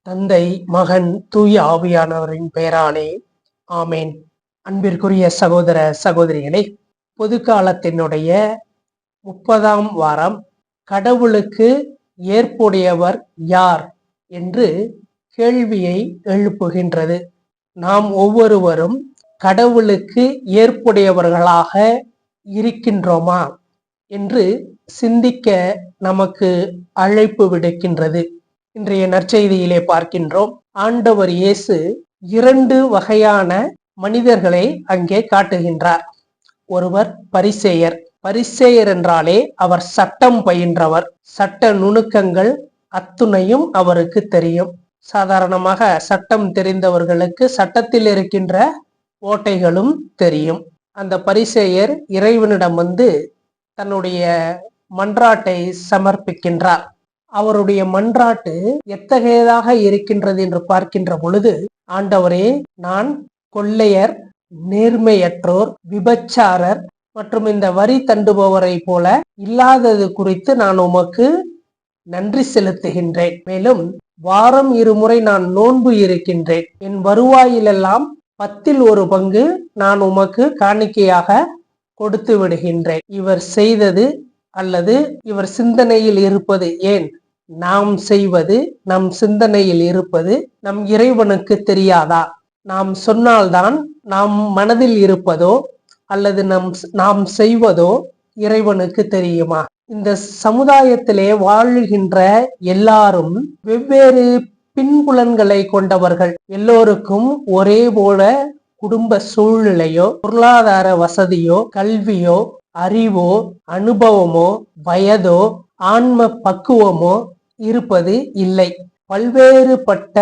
தந்தை, மகன், தூய ஆவியானவரின் பெயராலே ஆமேன். அன்பிற்குரிய சகோதர சகோதரிகளே, பொது காலத்தினுடைய 30ஆம் வாரம் கடவுளுக்கு ஏற்புடையவர் யார் என்று கேள்வியை எழுப்புகின்றது. நாம் ஒவ்வொருவரும் கடவுளுக்கு ஏற்புடையவர்களாக இருக்கின்றோமா என்று சிந்திக்க நமக்கு அழைப்பு விடுக்கின்றது. இன்றைய நற்செய்தியிலே பார்க்கின்றோம், ஆண்டவர் இயேசு 2 வகையான மனிதர்களை அங்கே காட்டுகின்றார். ஒருவர் பரிசேயர். பரிசேயர் என்றாலே அவர் சட்டம் பயின்றவர். சட்ட நுணுக்கங்கள் அத்துணையும் அவருக்கு தெரியும். சாதாரணமாக சட்டம் தெரிந்தவர்களுக்கு சட்டத்தில் இருக்கின்ற ஓட்டைகளும் தெரியும். அந்த பரிசேயர் இறைவனிடம் தன்னுடைய மன்றாட்டை சமர்ப்பிக்கின்றார். அவருடைய மன்றாட்டு எத்தகையதாக இருக்கின்றது என்று பார்க்கின்ற பொழுது, ஆண்டவரே, நான் கொள்ளையர், நேர்மையற்றோர், விபச்சாரர் மற்றும் இந்த வரி தண்டுபவரை போல இல்லாதது குறித்து நான் உமக்கு நன்றி செலுத்துகின்றேன். மேலும் வாரம் 2 முறை நான் நோன்பு இருக்கின்றேன். என் வருவாயிலெல்லாம் 10ல் 1 பங்கு நான் உமக்கு காணிக்கையாக கொடுத்து விடுகின்றேன். இவர் செய்தது அல்லது இவர் சிந்தனையில் இருப்பது ஏன் நாம் செய்வது, நம் சிந்தனையில் இருப்பது நம் இறைவனுக்கு தெரியாதா? நாம் சொன்னால்தான் நாம் மனதில் இருப்பதோ அல்லது நாம் செய்வதோ இறைவனுக்கு தெரியுமா? இந்த சமுதாயத்திலே வாழுகின்ற எல்லாரும் வெவ்வேறு பின்புலன்களை கொண்டவர்கள். எல்லோருக்கும் ஒரே போல குடும்ப சூழ்நிலையோ, பொருளாதார வசதியோ, கல்வியோ, அறிவோ, அனுபவமோ, வயதோ, ஆன்ம பக்குவமோ இருப்பது இல்லை. பல்வேறுபட்ட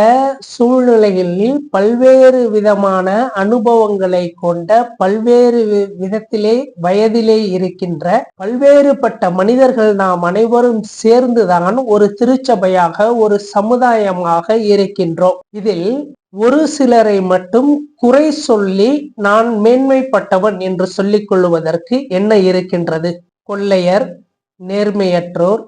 சூழ்நிலைகளில் பல்வேறு விதமான அனுபவங்களை கொண்ட, பல்வேறு விதத்திலே வயதிலே இருக்கின்ற பல்வேறுபட்ட மனிதர்கள் நாம் அனைவரும் சேர்ந்துதான் ஒரு திருச்சபையாக, ஒரு சமுதாயமாக இருக்கின்றோம். இதில் ஒரு சிலரை மட்டும் குறை சொல்லி நான் மேன்மைப்பட்டவன் என்று சொல்லிக் கொள்வதற்கு என்ன இருக்கின்றது? கொள்ளையர், நேர்மையற்றோர்,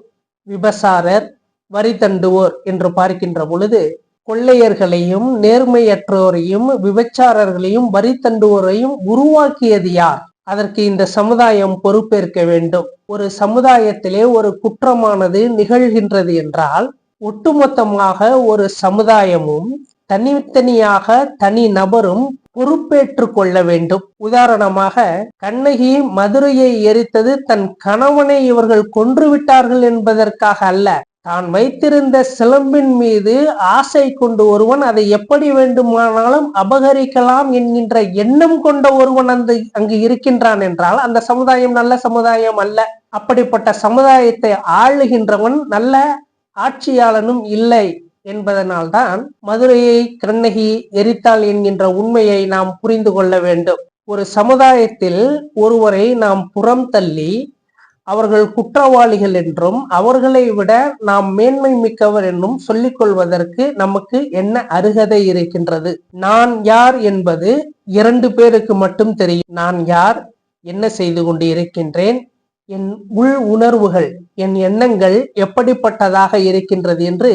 விபசாரர், வரி தண்டுவோர் என்று பார்க்கின்ற பொழுது, கொள்ளையர்களையும் நேர்மையற்றோரையும் விபச்சாரர்களையும் வரி தண்டுவோரையும் உருவாக்கியது யார்? அதற்கு இந்த சமுதாயம் பொறுப்பேற்க வேண்டும். ஒரு சமுதாயத்திலே ஒரு குற்றமானது நிகழ்கின்றது என்றால் ஒட்டுமொத்தமாக ஒரு சமுதாயமும் தனித்தனியாக தனி நபரும் பொறுப்பேற்று கொள்ள வேண்டும். உதாரணமாக, கண்ணகி மதுரையை எரித்தது தன் கணவனை இவர்கள் கொன்று விட்டார்கள் என்பதற்காக அல்ல. தான் வைத்திருந்த சிலம்பின் மீது ஆசை கொண்டு ஒருவன் அதை எப்படி வேண்டுமானாலும் அபகரிக்கலாம் என்கின்ற எண்ணம் கொண்ட ஒருவன் அங்கு இருக்கின்றான் என்றால் அந்த சமுதாயம் நல்ல சமுதாயம் அல்ல. அப்படிப்பட்ட சமுதாயத்தை ஆளுகின்றவன் நல்ல ஆட்சியாளனும் இல்லை என்பதனால்தான் மதுரையை கண்ணகி எரித்தாள் என்கின்ற உண்மையை நாம் புரிந்து கொள்ள வேண்டும். ஒரு சமுதாயத்தில் ஒருவரை நாம் புறம் தள்ளி அவர்கள் குற்றவாளிகள் என்றும் அவர்களை விட நாம் மேன்மை மிக்கவர் என்றும் சொல்லிக் கொள்வதற்கு நமக்கு என்ன அருகதை இருக்கின்றது? நான் யார் என்பது 2 பேருக்கு மட்டும் தெரியும். நான் யார், என்ன செய்து கொண்டு இருக்கின்றேன், என் உள் உணர்வுகள், என் எண்ணங்கள் எப்படிப்பட்டதாக இருக்கின்றது என்று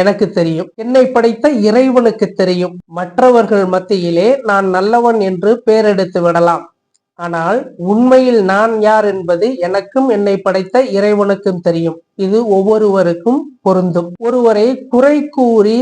எனக்கு தெரியும். என்னை படைத்த இறைவனுக்கு தெரியும். மற்றவர்கள் மத்தியிலே நான் நல்லவன் என்று பேரெடுத்து விடலாம். ஆனால் உண்மையில் நான் யார் என்பது எனக்கும் என்னை படைத்த இறைவனுக்கும் தெரியும். இது ஒவ்வொருவருக்கும் பொருந்தும். ஒருவரை குறை கூறி,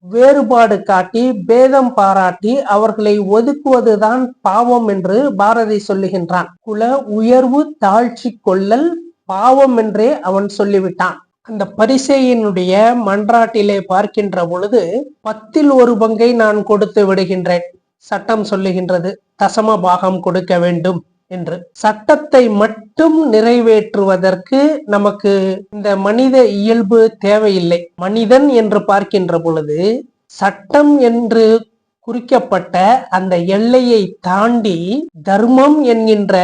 வேறுபாடு காட்டி, பேதம் பாராட்டி அவர்களை ஒதுக்குவதுதான் பாவம் என்று பாரதி சொல்லுகின்றான். குல உயர்வு தாழ்ச்சி கொள்ளல் பாவம் என்றே அவன் சொல்லிவிட்டான். அந்த பரிசேயனுடைய மன்றாட்டிலே பார்க்கின்ற பொழுது 10ல் 1 பங்கை நான் கொடுத்து விடுகின்றேன். சட்டம் சொல்லுகின்றது தசம பாகம் கொடுக்க வேண்டும் என்று. சட்டத்தை மட்டும் நிறைவேற்றுவதற்கு நமக்கு இந்த மனித இயல்பு தேவையில்லை. மனிதன் என்று பார்க்கின்ற பொழுது சட்டம் என்று குறிக்கப்பட்ட அந்த எல்லையை தாண்டி தர்மம் என்கின்ற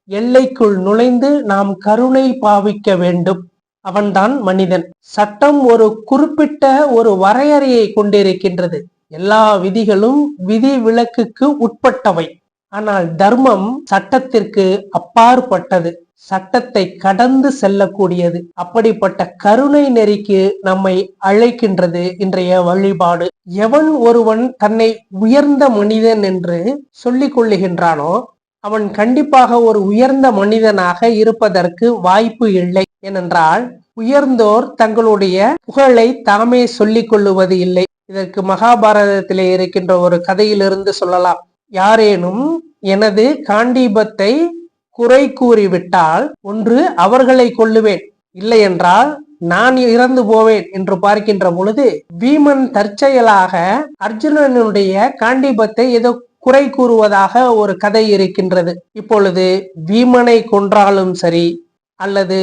எல்லைக்குள் நுழைந்து நாம் கருணை பாவிக்க வேண்டும். அவன்தான் மனிதன். சட்டம் ஒரு குறிப்பிட்ட ஒரு வரையறையை கொண்டிருக்கின்றது. எல்லா விதிகளும் விதி விலக்குக்கு உட்பட்டவை. ஆனால் தர்மம் சட்டத்திற்கு அப்பாற்பட்டது, சட்டத்தை கடந்து செல்லக்கூடியது. அப்படிப்பட்ட கருணை நெறிக்கு நம்மை அழைக்கின்றது இன்றைய வழிபாடு. எவன் ஒருவன் தன்னை உயர்ந்த மனிதன் என்று சொல்லிக் கொள்ளுகின்றானோ அவன் கண்டிப்பாக ஒரு உயர்ந்த மனிதனாக இருப்பதற்கு வாய்ப்பு இல்லை. ஏனென்றால் உயர்ந்தோர் தங்களுடைய புகழை தாமே சொல்லிக் கொள்ளுவது இல்லை. இதற்கு மகாபாரதத்திலே இருக்கின்ற ஒரு கதையிலிருந்து சொல்லலாம். யாரேனும் எனது காண்டீபத்தை குறை கூறிவிட்டால் ஒன்று அவர்களை கொல்லுவேன், இல்லை என்றால் நான் இறந்து போவேன் என்று பார்க்கின்ற பொழுது பீமன் தற்செயலாக அர்ஜுனனுடைய காண்டீபத்தை ஏதோ குறை கூறுவதாக ஒரு கதை இருக்கின்றது. இப்பொழுது பீமனை கொன்றாலும் சரி அல்லது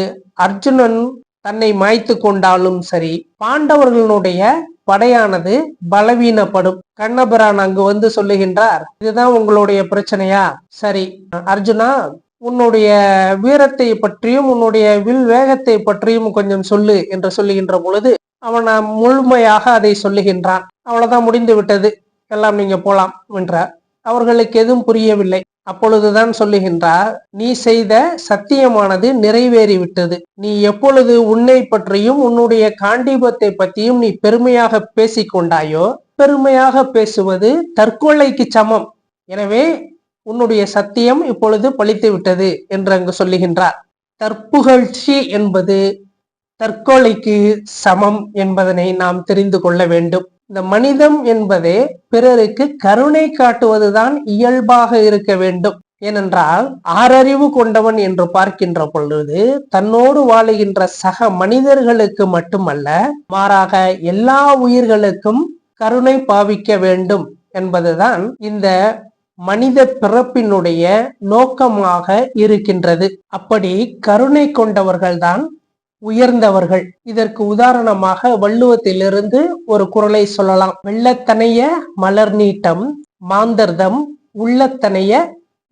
அர்ஜுனன் தன்னை மாய்த்து கொண்டாலும் சரி பாண்டவர்களுடைய படையானது பலவீனப்படும். கண்ணபிரான் அங்கு வந்து சொல்லுகின்றார், இதுதான் உங்களுடைய பிரச்சனையா? சரி அர்ஜுனா, உன்னுடைய வீரத்தை பற்றியும் உன்னுடைய வில் வேகத்தை பற்றியும் கொஞ்சம் சொல்லு என்று சொல்லுகின்ற பொழுது அவன் முழுமையாக அதை சொல்லுகின்றான். அவ்வளவுதான், முடிந்து விட்டது, எல்லாம் நீங்க போலாம் என்றார். அவர்களுக்கு எதுவும் புரியவில்லை. அப்பொழுதுதான் சொல்லுகின்றார், நீ செய்த சத்தியமானது நிறைவேறிவிட்டது. நீ எப்பொழுது உன்னை பற்றியும் உன்னுடைய காண்டீபத்தை பற்றியும் நீ பெருமையாக பேசிக்கொண்டாயோ, பெருமையாக பேசுவது தற்கொலைக்கு சமம். எனவே உன்னுடைய சத்தியம் இப்பொழுது பலித்து விட்டது என்று அங்கு சொல்லுகின்றார். தற்புகழ்ச்சி என்பது தற்கொலைக்கு சமம் என்பதனை நாம் தெரிந்து கொள்ள வேண்டும். இந்த மனிதம் என்பதே பிறருக்கு கருணை காட்டுவதுதான் இயல்பாக இருக்க வேண்டும். ஏனென்றால் ஆறறிவு கொண்டவன் என்று பார்க்கின்ற பொழுது தன்னோடு வாழுகின்ற சக மனிதர்களுக்கு மட்டுமல்ல, மாறாக எல்லா உயிர்களுக்கும் கருணை பாவிக்க வேண்டும் என்பதுதான் இந்த மனித பிறப்பினுடைய நோக்கமாக இருக்கின்றது. அப்படி கருணை கொண்டவர்கள்தான் உயர்ந்தவர்கள். இதற்கு உதாரணமாக வள்ளுவத்திலிருந்து ஒரு குறளை சொல்லலாம். வெள்ளத்தனைய மலர் நீட்டம் மாந்தர்தம் உள்ளத்தனைய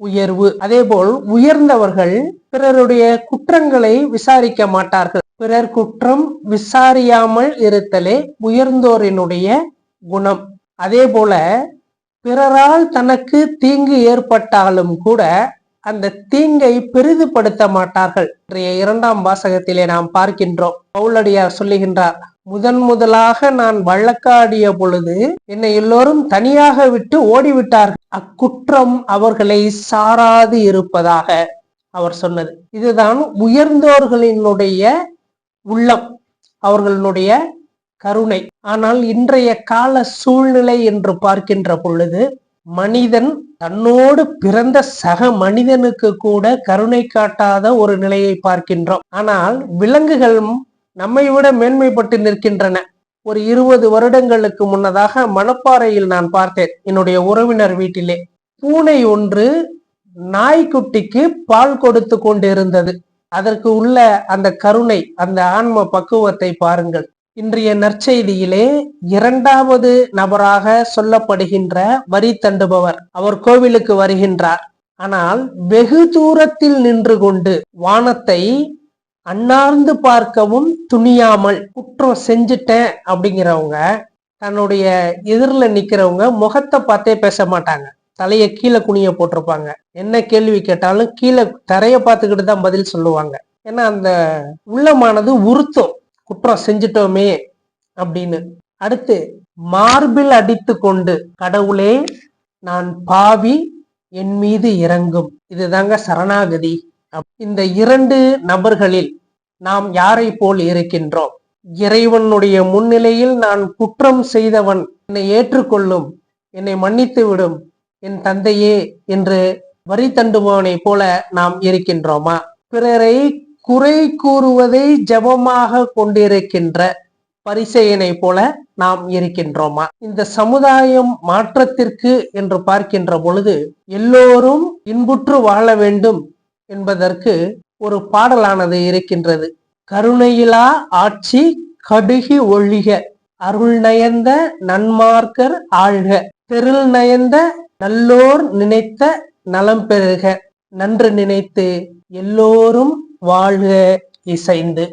உயர்வு. அதேபோல் உயர்ந்தவர்கள் பிறருடைய குற்றங்களை விசாரிக்க மாட்டார்கள். பிறர் குற்றம் விசாரியாமல் இருத்தலே உயர்ந்தோரினுடைய குணம். அதே போல பிறரால் தனக்கு தீங்கு ஏற்பட்டாலும் கூட அந்த தீங்கை பெரிதுபடுத்த மாட்டார்கள். இரண்டாம் வாசகத்திலே நாம் பார்க்கின்றோம். பவுலடியார் சொல்லுகின்றார், முதலாக நான் வழக்காடிய பொழுது என்னை எல்லோரும் தனியாக விட்டு ஓடிவிட்டார்கள், அக்குற்றம் அவர்களை சாராது இருப்பதாக அவர் சொன்னது. இதுதான் உயர்ந்தோர்களினுடைய உள்ளம், அவர்களுடைய கருணை. ஆனால் இன்றைய கால சூழ்நிலை என்று பார்க்கின்ற பொழுது மனிதன் தன்னோடு பிறந்த சக மனிதனுக்கு கூட கருணை காட்டாத ஒரு நிலையை பார்க்கின்றோம். ஆனால் விலங்குகள் நம்மை விட மேன்மைப்பட்டு நிற்கின்றன. ஒரு 20 வருடங்களுக்கு முன்னதாக மணப்பாறையில் நான் பார்த்தேன். என்னுடைய உறவினர் வீட்டிலே பூனை ஒன்று நாய்க்குட்டிக்கு பால் கொடுத்து கொண்டிருந்தது. அதற்கு உள்ள அந்த கருணை, அந்த ஆன்ம பக்குவத்தை பாருங்கள். இன்றைய நற்செய்தியிலே 2வது நபராக சொல்லப்படுகின்ற வரி தண்டுபவர், அவர் கோவிலுக்கு வருகின்றார். ஆனால் வெகு தூரத்தில் நின்று கொண்டு வானத்தை அண்ணார்ந்து பார்க்கவும் துணியாமல், குற்றம் செஞ்சுட்டேன் அப்படிங்கிறவங்க தன்னுடைய எதிரில் நிக்கிறவங்க முகத்தை பார்த்தே பேச மாட்டாங்க, தலையை கீழே குனிய போட்டிருப்பாங்க. என்ன கேள்வி கேட்டாலும் கீழே தரைய பார்த்துக்கிட்டு தான் பதில் சொல்லுவாங்க. ஏன்னா அந்த உள்ளமானது உறுத்தும், குற்றம் செஞ்சிட்டோமே அப்படின்னு. அடுத்து மார்பில் அடித்து கொண்டு, கடவுளே நான் பாவி, என் மீது இறங்கும். இதுதாங்க சரணாகதி. இந்த 2 நபர்களில் நாம் யாரை போல் இருக்கின்றோம்? இறைவனுடைய முன்னிலையில் நான் குற்றம் செய்தவன், என்னை ஏற்றுக்கொள்ளும், என்னை மன்னித்து விடும் என் தந்தையே என்று வரி தண்டுபவனை போல நாம் இருக்கின்றோமா? பிறரை குறை கூறுவதை ஜபமாக கொண்டிருக்கின்ற பரிசேயனை போல நாம் இருக்கின்றோமா? இந்த சமுதாயம் மாற்றத்திற்கு என்று பார்க்கின்ற பொழுது எல்லோரும் இன்புற்று வாழ வேண்டும் என்பதற்கு ஒரு பாடலானது இருக்கின்றது. கருணையிலா ஆட்சி கடுகி ஒழிக, அருள் நயந்த நன்மார்க்கர் ஆழ்க, தெருள் நயந்த நல்லோர் நினைத்த நலம் பெறுக, நன்று நினைத்து எல்லோரும் வாழ்க இசைந்து.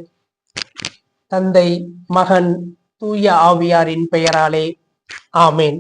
தந்தை, மகன், தூய ஆவியாரின் பெயராலே ஆமேன்.